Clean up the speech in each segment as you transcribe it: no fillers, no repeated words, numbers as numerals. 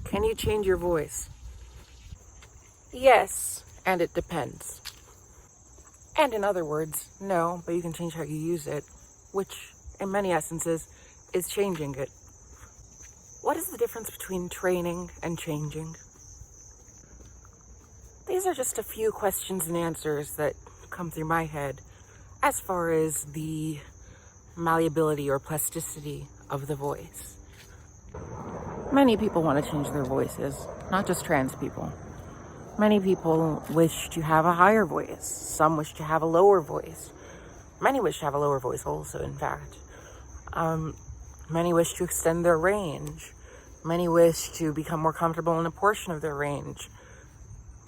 Can you change your voice? Yes, and it depends. And in other words, no, but you can change how you use it, which in many essences is changing it. What is the difference between training and changing? These are just a few questions and answers that come through my head as far as the malleability or plasticity of the voice. Many people want to change their voices, not just trans people. Many people wish to have a higher voice. Some wish to have a lower voice. Many wish to have a lower voice also, in fact. Many wish to extend their range. Many wish to become more comfortable in a portion of their range.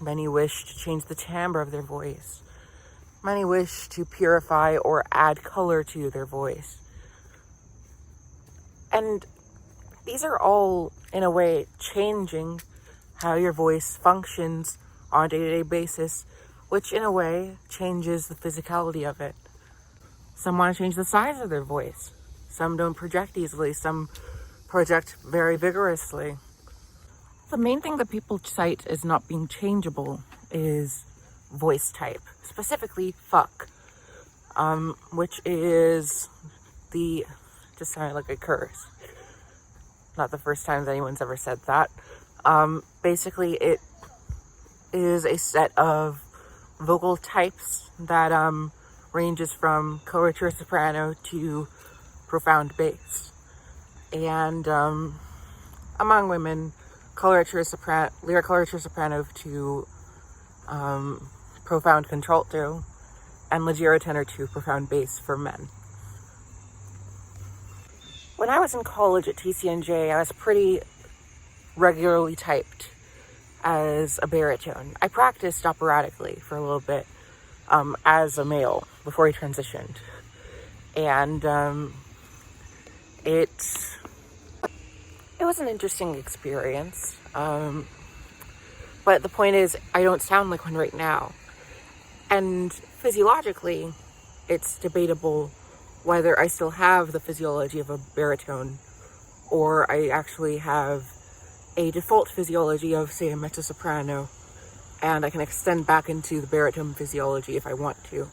Many wish to change the timbre of their voice. Many wish to purify or add color to their voice. And these are all, in a way, changing how your voice functions on a day-to-day basis, which in a way changes the physicality of it. Some want to change the size of their voice. Some don't project easily. Some project very vigorously. The main thing that people cite as not being changeable is voice type, specifically fuck, which is just sounded like a curse. Not the first time that anyone's ever said that. Basically, it is a set of vocal types that ranges from coloratura soprano to profound bass. And among women, lyric coloratura soprano to profound contralto, and leggero tenor to profound bass for men. When I was in college at TCNJ, I was pretty regularly typed as a baritone. I practiced operatically for a little bit as a male before I transitioned. And it was an interesting experience. But the point is, I don't sound like one right now. And physiologically, it's debatable whether I still have the physiology of a baritone or I actually have a default physiology of, say, a mezzo-soprano, and I can extend back into the baritone physiology if I want to.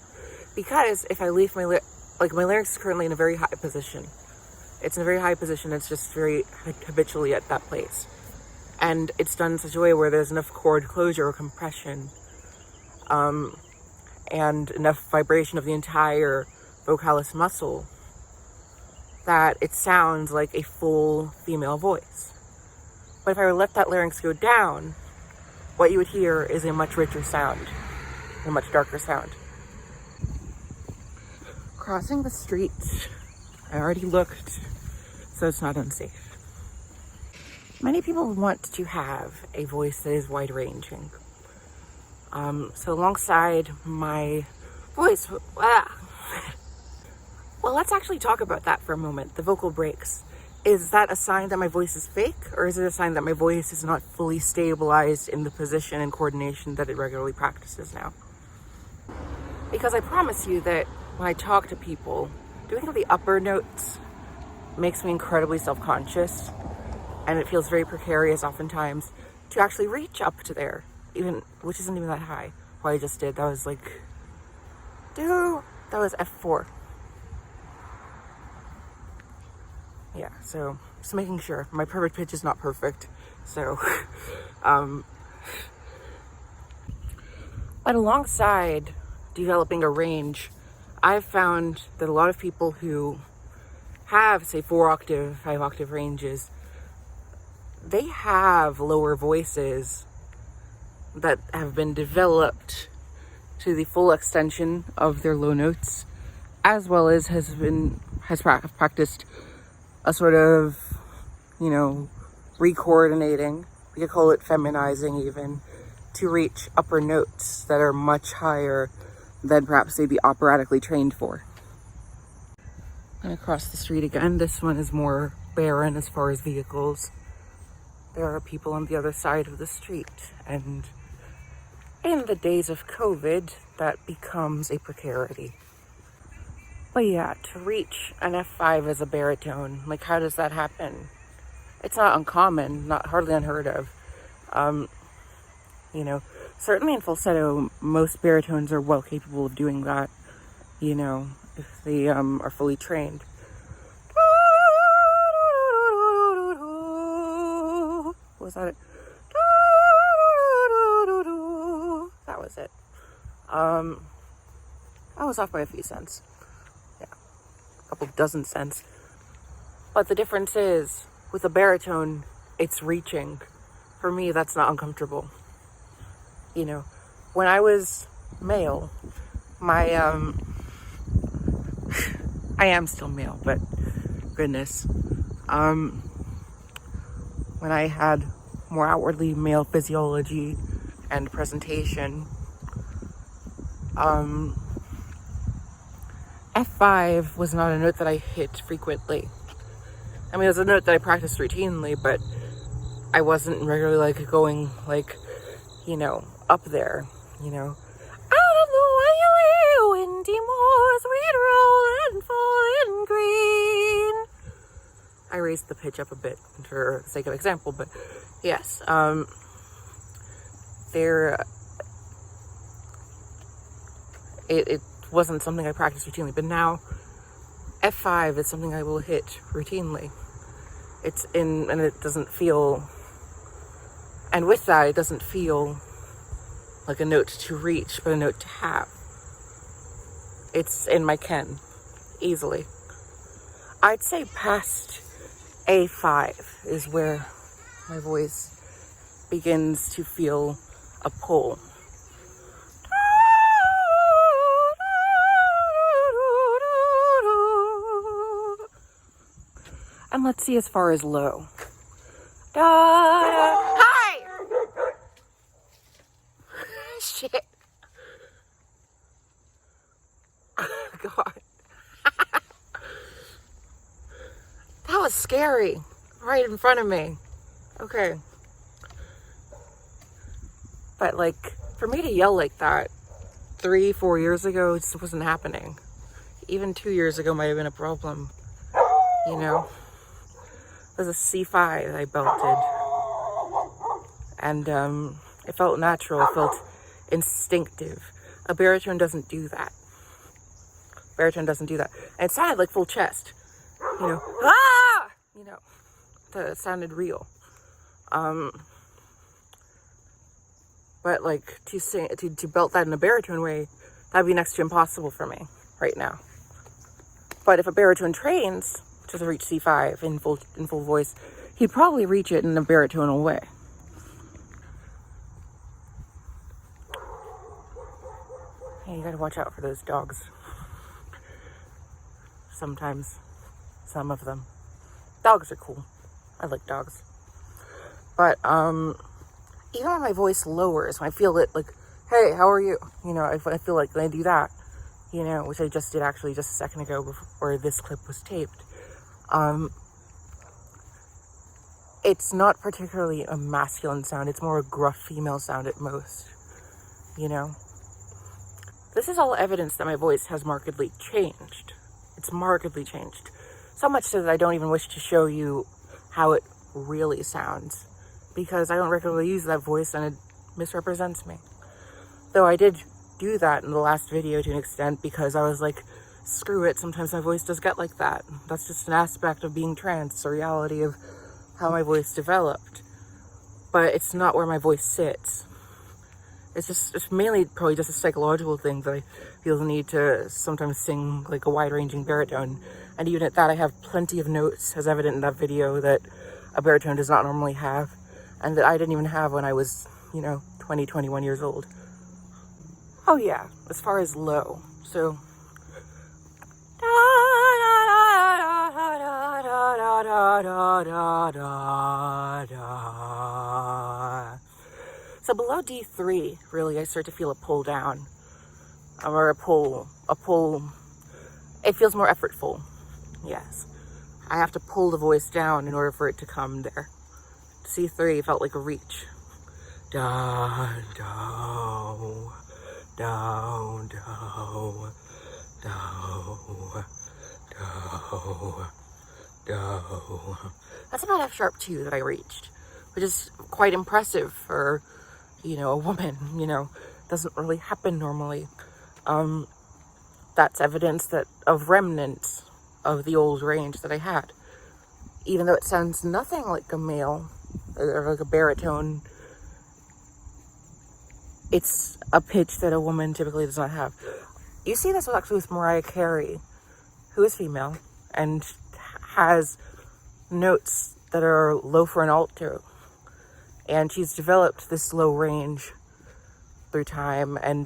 Because if I leave my larynx is currently in a very high position. It's in a very high position. It's just very habitually at that place. And it's done in such a way where there's enough chord closure or compression and enough vibration of the entire vocalis muscle that it sounds like a full female voice. But if I were to let that larynx go down, what you would hear is a much richer sound, a much darker sound. Crossing the street, I already looked, so it's not unsafe. Many people want to have a voice that is wide-ranging. So alongside my voice, well, let's actually talk about that for a moment, the vocal breaks. Is that a sign that my voice is fake, or is it a sign that my voice is not fully stabilized in the position and coordination that it regularly practices now? Because I promise you that when I talk to people, doing the upper notes makes me incredibly self-conscious, and it feels very precarious oftentimes to actually reach up to there, which isn't even that high. What I just did, that was that was F4. Yeah, so just making sure my perfect pitch is not perfect. So, but alongside developing a range, I've found that a lot of people who have, say, 4-octave, 5-octave ranges, they have lower voices that have been developed to the full extension of their low notes, as well as has practiced a sort of, recoordinating, we could call it feminizing even, to reach upper notes that are much higher than perhaps they'd be operatically trained for. And across the street again, this one is more barren as far as vehicles. There are people on the other side of the street, and in the days of COVID, that becomes a precarity. But yeah, to reach an F5 as a baritone, how does that happen? It's not uncommon, not hardly unheard of. You know, certainly in falsetto, most baritones are well capable of doing that, you know, if they are fully trained. Was that it? That was it. I was off by a few cents. Yeah, a couple dozen cents. But the difference is, with a baritone, it's reaching. For me, that's not uncomfortable. You know, when I was male, my, I am still male, but goodness. When I had more outwardly male physiology and presentation, F5 was not a note that I hit frequently. I mean, it was a note that I practiced routinely, but I wasn't regularly, like, going, like, you know, up there, you know. Out of the windy moors, we'd roll and fall in green. I raised the pitch up a bit for the sake of example, but yes, it wasn't something I practiced routinely, but now F5 is something I will hit routinely. And it doesn't feel, and with that, it doesn't feel like a note to reach, but a note to have. It's in my ken, easily. I'd say past A5 is where my voice begins to feel a pull. And let's see as far as low. Hi! Shit. God. That was scary. Right in front of me. Okay. But, like, for me to yell like that 3-4 years ago, it just wasn't happening. Even 2 years ago might have been a problem. You know? It was a C5 I belted. And, it felt natural. It felt instinctive. A baritone doesn't do that. Baritone doesn't do that. And it sounded like full chest. You know, ah! You know, that sounded real. But like to belt that in a baritone way, that'd be next to impossible for me right now. But if a baritone trains to reach C5 in full voice, he'd probably reach it in a baritonal way. Hey, you gotta watch out for those dogs. Sometimes. Some of them. Dogs are cool. I like dogs. But, even when my voice lowers, when I feel it, like, hey, how are you? You know, I feel like when I do that, you know, which I just did actually just a second ago before this clip was taped, it's not particularly a masculine sound. It's more a gruff female sound at most, you know? This is all evidence that my voice has markedly changed. It's markedly changed. So much so that I don't even wish to show you how it really sounds, because I don't regularly use that voice and it misrepresents me. Though I did do that in the last video to an extent because I was like, screw it, sometimes my voice does get like that. That's just an aspect of being trans, it's a reality of how my voice developed. But it's not where my voice sits. It's mainly probably just a psychological thing that I feel the need to sometimes sing like a wide-ranging baritone. And even at that, I have plenty of notes, as evident in that video, that a baritone does not normally have, and that I didn't even have when I was, you know, 20, 21 years old. Oh yeah, as far as low, so... So below D3, really, I start to feel a pull down, or a pull, it feels more effortful, yes. I have to pull the voice down in order for it to come there. C3 felt like a reach. Down, down, down, down, down, down, No. That's about F sharp 2 that I reached, which is quite impressive for, a woman, doesn't really happen normally. That's evidence of remnants of the old range that I had. Even though it sounds nothing like a male, or like a baritone, it's a pitch that a woman typically does not have. You see this actually with Mariah Carey, who is female, and has notes that are low for an alto. And she's developed this low range through time, and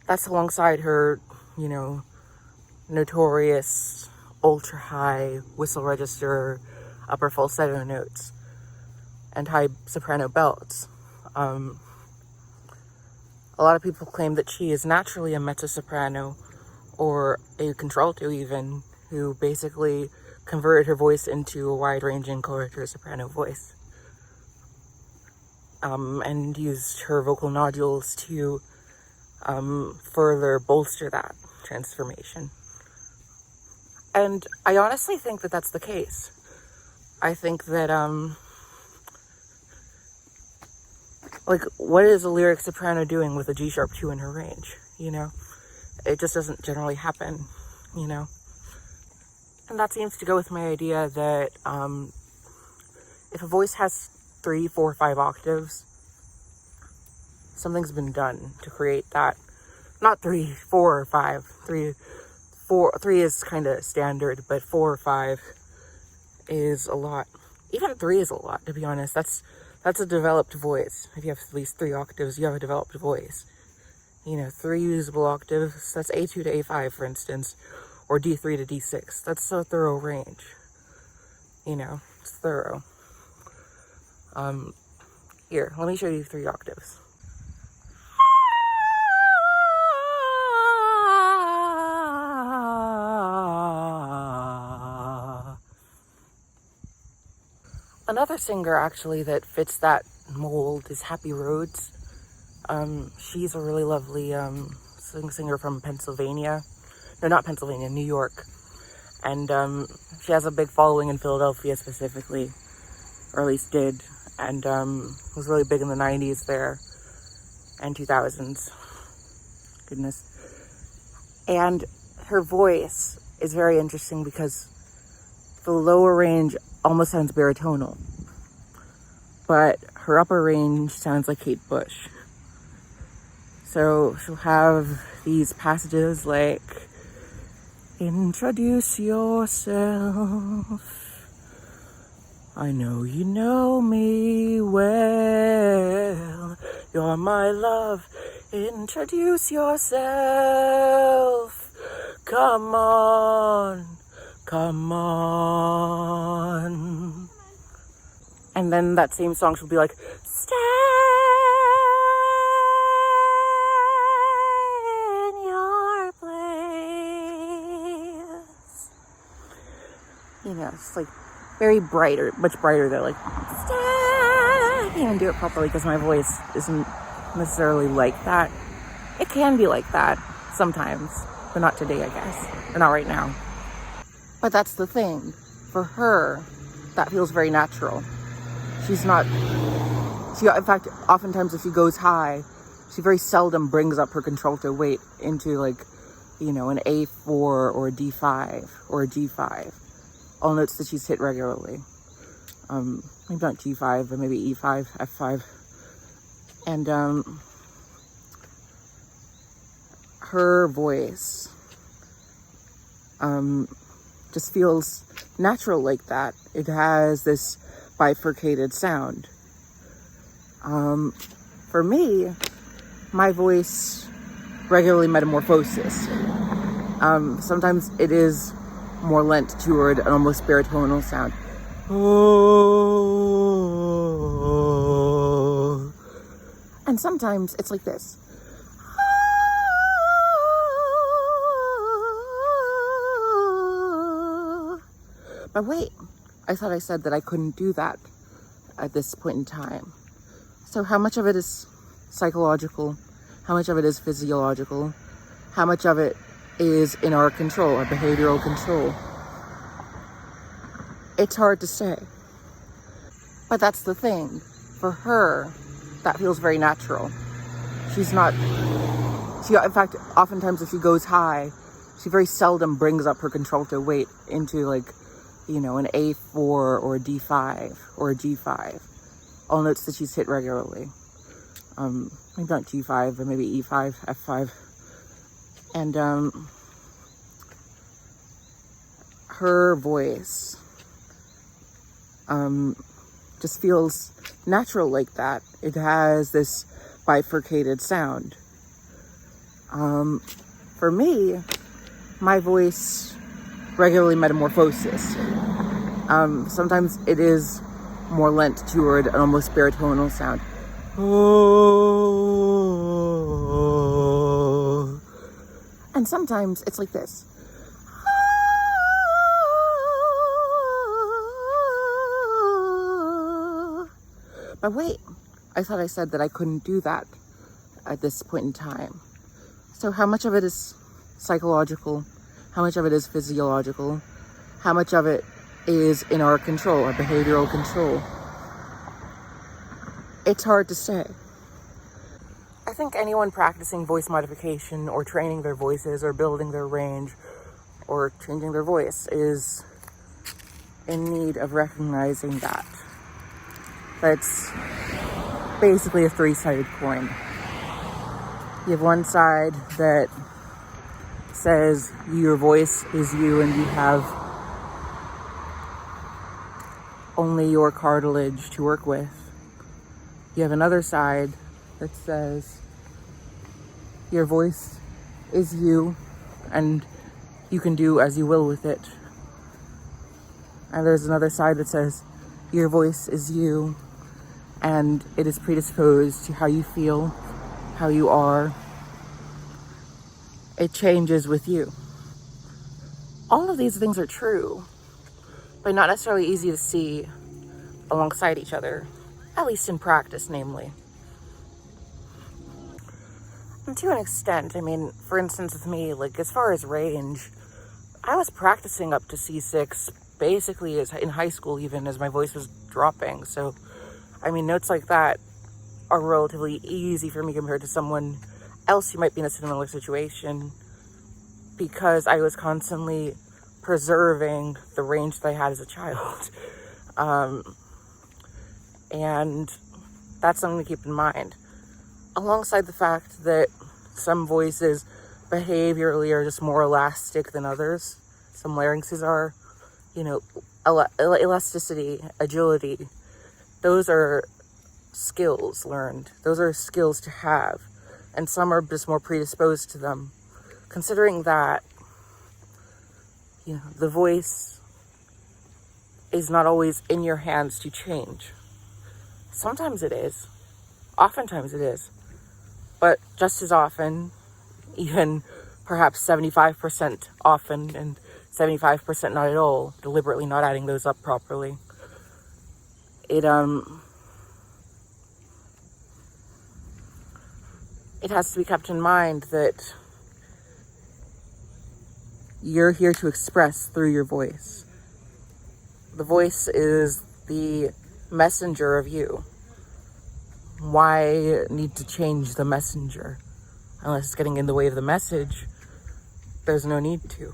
that's alongside her, notorious ultra high whistle register, upper falsetto notes, and high soprano belts. A lot of people claim that she is naturally a mezzo-soprano or a contralto even, who basically converted her voice into a wide-ranging coloratura soprano voice, and used her vocal nodules to further bolster that transformation. And I honestly think that that's the case. I think that, what is a lyric soprano doing with a G sharp 2 in her range, It just doesn't generally happen, And that seems to go with my idea that if a voice has 3, 4, 5 octaves, something's been done to create that. Not 3, 4, or 5. 3 is kind of standard, but 4 or 5 is a lot. Even 3 is a lot, to be honest. That's a developed voice. If you have at least 3 octaves, you have a developed voice. 3 usable octaves, that's A2 to A5, for instance, or D3 to D6. That's a thorough range. It's thorough. Here, let me show you 3 octaves. Another singer, actually, that fits that mold is Happy Rhodes. She's a really lovely singer from Pennsylvania. No, not Pennsylvania, New York. And she has a big following in Philadelphia specifically, or at least did. And was really big in the 90s there and 2000s. Goodness. And her voice is very interesting because the lower range almost sounds baritonal, but her upper range sounds like Kate Bush. So she'll have these passages like, introduce yourself, I know you know me well, you're my love, introduce yourself, come on. Come on. And then that same song she'll be like, stay in your place. It's like very brighter, much brighter. They're like, stay. I can't even do it properly because my voice isn't necessarily like that. It can be like that sometimes, but not today, I guess. Or not right now. But that's the thing. For her, that feels very natural. In fact, oftentimes if she goes high, she very seldom brings up her contralto weight into an A4 or a D5 or a G5. All notes that she's hit regularly. Maybe not G5, but maybe E5, F5. And her voice just feels natural like that. It has this bifurcated sound. For me, my voice regularly metamorphoses. Sometimes it is more lent toward an almost baritonal sound. And sometimes it's like this. But wait, I thought I said that I couldn't do that at this point in time. So how much of it is psychological? How much of it is physiological? How much of it is in our control, our behavioral control. It's hard to say. But that's the thing. For her, that feels very natural. In fact, oftentimes if she goes high, she very seldom brings up her contralto weight into like, an A4 or a D5 or a G5. All notes that she's hit regularly. Maybe not G5, but maybe E5, F5. And her voice just feels natural like that. It has this bifurcated sound. For me, my voice regularly metamorphoses. Sometimes it is more lent toward an almost baritone sound. And sometimes it's like this. But wait, I thought I said that I couldn't do that at this point in time. So how much of it is psychological? How much of it is physiological? How much of it is in our control, our behavioral control? It's hard to say. I think anyone practicing voice modification or training their voices or building their range or changing their voice is in need of recognizing that. That's basically a three-sided coin. You have one side that says your voice is you and you have only your cartilage to work with. You have another side that says your voice is you and you can do as you will with it. And there's another side that says your voice is you and it is predisposed to how you feel, how you are. It changes with you. All of these things are true, but not necessarily easy to see alongside each other, at least in practice, namely. And to an extent, for instance with me, as far as range, I was practicing up to C6 basically as in high school, even as my voice was dropping. So, notes like that are relatively easy for me compared to someone else who might be in a similar situation, because I was constantly preserving the range that I had as a child. And that's something to keep in mind. Alongside the fact that some voices behaviorally are just more elastic than others. Some larynxes are, elasticity, agility. Those are skills learned. Those are skills to have. And some are just more predisposed to them. Considering that, the voice is not always in your hands to change. Sometimes it is. Oftentimes it is. But just as often, even perhaps 75% often and 75% not at all, deliberately not adding those up properly, it has to be kept in mind that you're here to express through your voice. The voice is the messenger of you. Why need to change the messenger? Unless it's getting in the way of the message, there's no need to.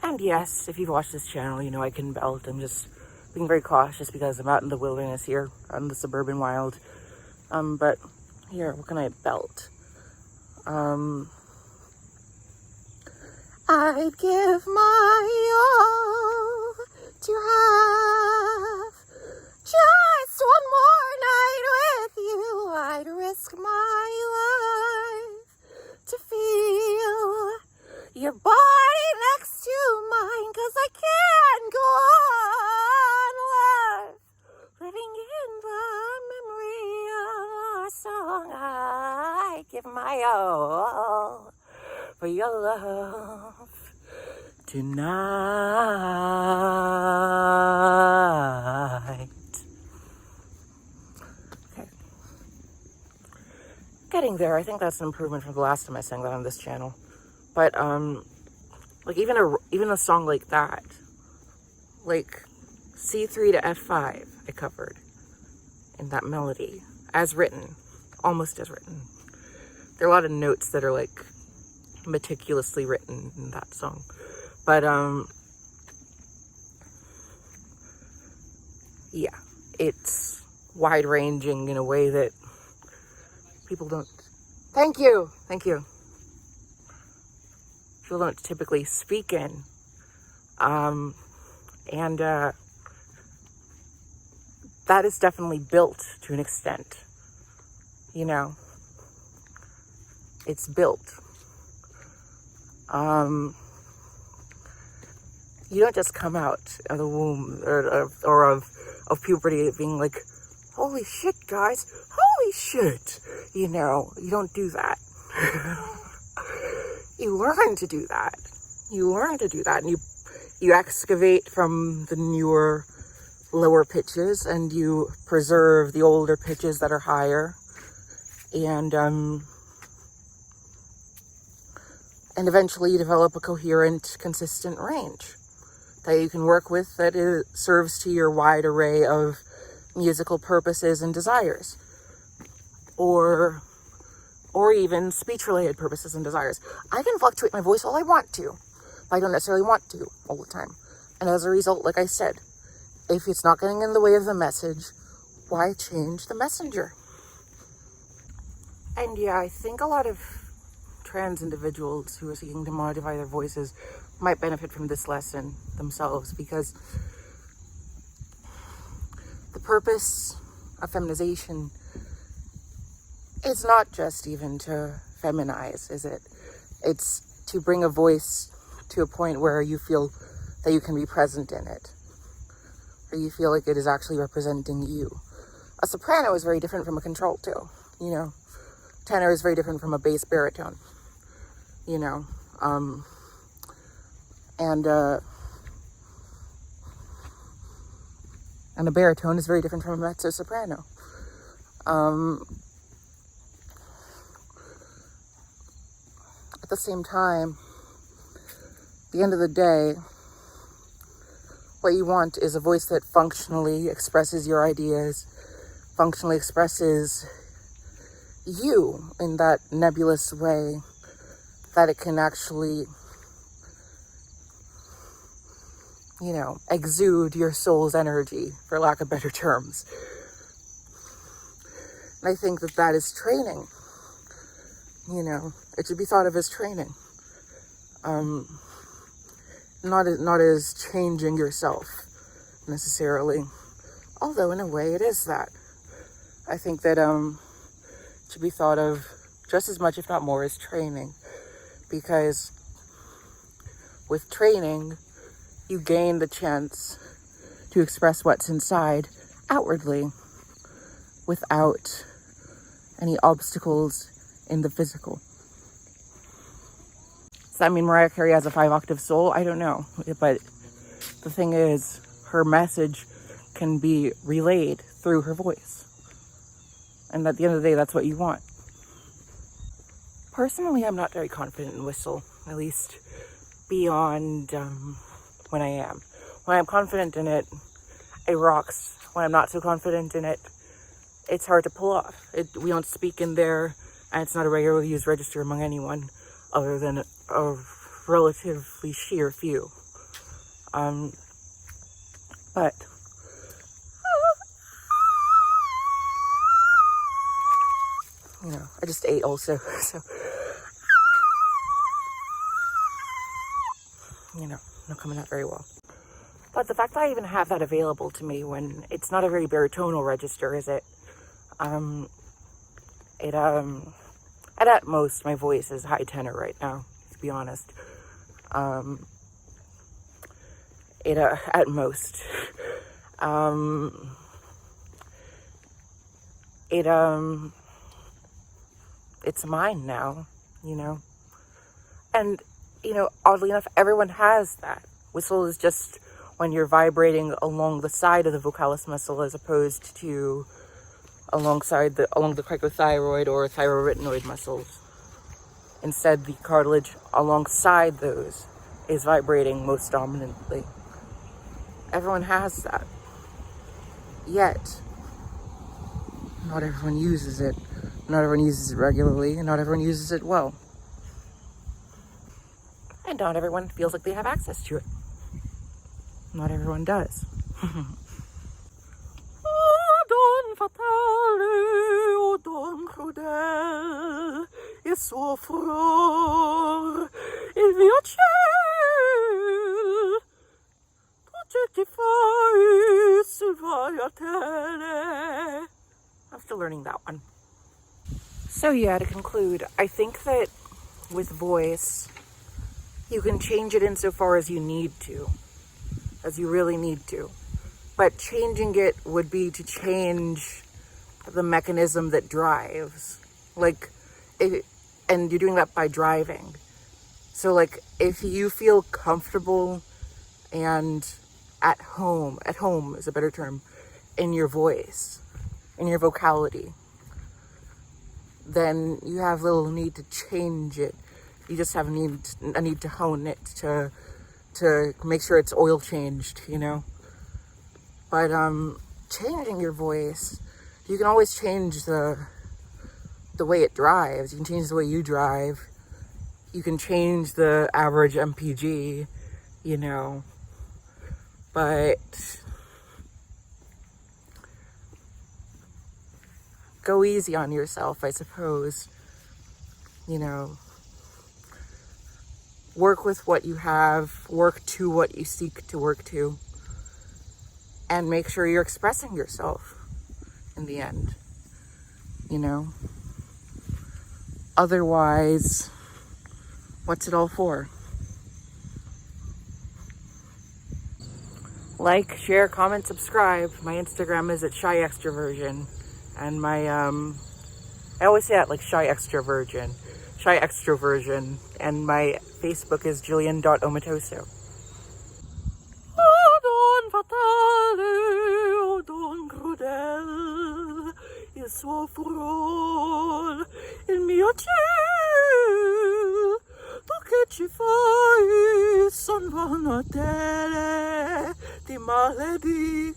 And yes, if you've watched this channel, I can belt. I'm just being very cautious because I'm out in the wilderness here, out in the suburban wild. But here, what can I belt? I'd give my all to have just one more night with you. I'd risk my life to feel your body next to mine, 'cause I can't go on living in the memory of our song. I give my all for your love tonight. Okay. Getting there. I think that's an improvement from the last time I sang that on this channel. But like even a song like that, like C3 to F5, I covered in that melody as written, almost as written. There are a lot of notes that are like meticulously written in that song, but yeah, it's wide ranging in a way that people don't. Thank you. People don't typically speak in, and that is definitely built to an extent. You know, it's built. You don't just come out of the womb or of puberty being like, holy shit, guys, holy shit. You know, you don't do that. You learn to do that. And you excavate from the newer, lower pitches, and you preserve the older pitches that are higher. And eventually you develop a coherent, consistent range that you can work with that serves to your wide array of musical purposes and desires, or even speech-related purposes and desires. I can fluctuate my voice all I want to, but I don't necessarily want to all the time. And as a result, like I said, if it's not getting in the way of the message, why change the messenger? And yeah, I think a lot of trans individuals who are seeking to modify their voices might benefit from this lesson themselves, because the purpose of feminization is not just even to feminize, is it? It's to bring a voice to a point where you feel that you can be present in it, or you feel like it is actually representing you. A soprano is very different from a contralto, you know. Tenor is very different from a bass baritone, you know. And a baritone is very different from a mezzo soprano. At the same time, at the end of the day, what you want is a voice that functionally expresses your ideas, functionally expresses you in that nebulous way that it can actually, you know, exude your soul's energy, for lack of better terms. And I think that is training. You know, it should be thought of as training. Not as changing yourself, necessarily. Although, in a way, it is that. I think that, it should be thought of just as much, if not more, as training. Because with training, you gain the chance to express what's inside outwardly without any obstacles in the physical. Does that mean Mariah Carey has a 5-octave soul? I don't know. But the thing is, her message can be relayed through her voice. And at the end of the day, that's what you want. Personally, I'm not very confident in whistle, at least beyond when I am. When I'm confident in it, it rocks. When I'm not so confident in it, it's hard to pull off. We don't speak in there, and it's not a regularly used register among anyone other than a relatively sheer few. But you know, I just ate also, so you know, not coming out very well. But the fact that I even have that available to me when it's not a very baritonal register, is it? And at most, my voice is high tenor right now, to be honest. At most. It's mine now, you know. And, you know, oddly enough, everyone has that. Whistle is just when you're vibrating along the side of the vocalis muscle as opposed to along the cricothyroid or thyroretinoid muscles. Instead, the cartilage alongside those is vibrating most dominantly. Everyone has that. Yet, not everyone uses it. Not everyone uses it regularly, and not everyone uses it well. And not everyone feels like they have access to it. Not everyone does. Don fatale, o don crudel, il suo furor, il mio ciel, tu ti fai fatale. I'm still learning that one. So yeah, to conclude, I think that with voice, you can change it insofar as you need to, as you really need to. But changing it would be to change the mechanism that drives. And you're doing that by driving. So if you feel comfortable and at home is a better term, in your voice, in your vocality, then you have little need to change it. You just have a need to hone it, to make sure it's oil changed, But changing your voice, you can always change the way it drives. You can change the way you drive. You can change the average MPG, But go easy on yourself, I suppose. Work with what you have, work to what you seek to work to, and make sure you're expressing yourself in the end, Otherwise, what's it all for? Like, share, comment, subscribe. My Instagram is at Shy Extroversion. And my, I always say that, Shy Extroversion. Shy Extroversion. And my Facebook is Jillian.omatoso. Don fatale, o don crudel, il suo furor, il mio ciel, tu che ci fai, son vanatele, ti maledi,